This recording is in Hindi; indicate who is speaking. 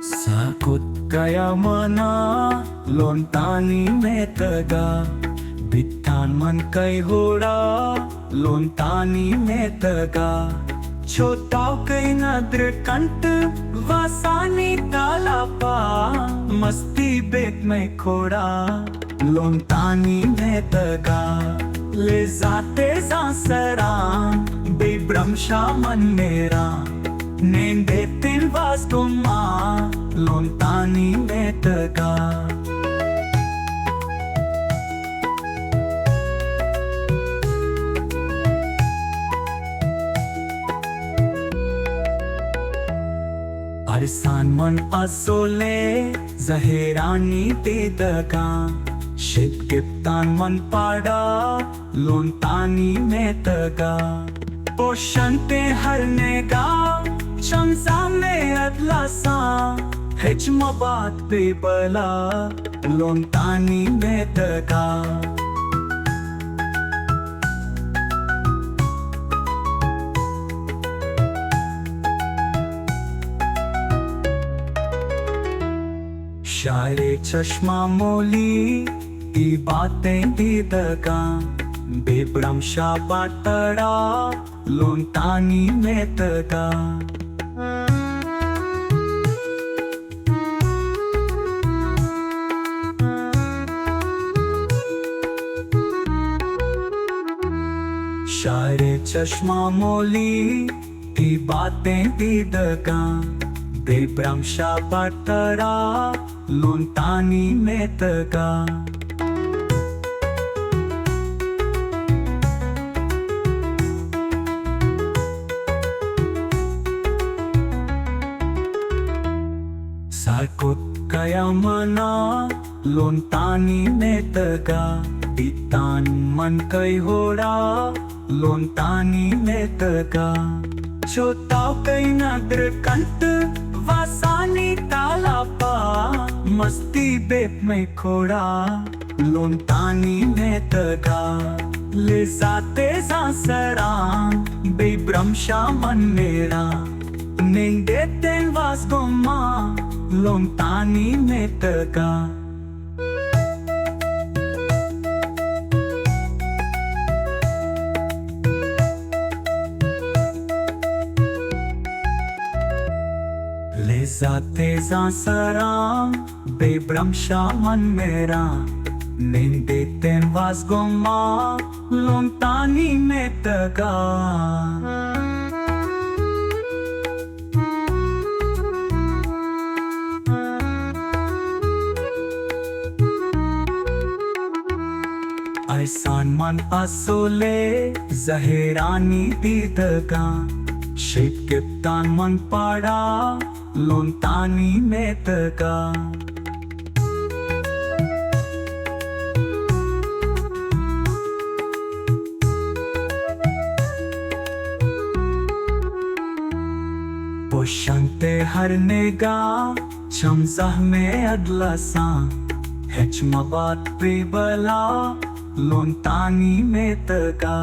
Speaker 1: Sakot kaya mana lontani metaga, bitan man kay hora lontani metaga. छोटाव कई नद्र कंट वसानी तालापा, मस्ती बेत में खोड़ा लोंतानी में तगा। ले जाते सांसरा बेब्रह्मशा मन मेरा, नेंदे तिन वास्तुमा लोंतानी में तगा। Arisan man asole zaherani tedaga, shit giptan man pada lontani metaga. Poshante harnega chamsa me adlasa, hechmabat bebala lontani metaga. शायरे चश्मा मोली की बातें दी दगा, बेब्रह्मशा बातड़ा लोंतानी में तगा। शायरे चश्मा मोली की बातें दी दगा, बेब्रह्मशा बातड़ा लोंतानी में तगा। Sakot kaya mana lontani में तगा, bitan man kay hora lontani में तगा। छोटाव कई नद्र कंट वसानी तालापा, मस्ती बेत में खोड़ा लोंतानी में तगा। ले जाते सांसरा बेब्रह्मशा मन मेरा, नेंदे तेन वास्तुमा लोंतानी में तगा। ले जाते सांसरा बेब्रह्मशा मन मेरा, नेंदे तेन वास्तुमा लोंतानी में तगा। Arisan man asole zaherani didaga, shit giptan man pada lontani में तगा। पोशंते हरनेगा chamsah में अदलसा, hechmabat bebala lontani में तगा।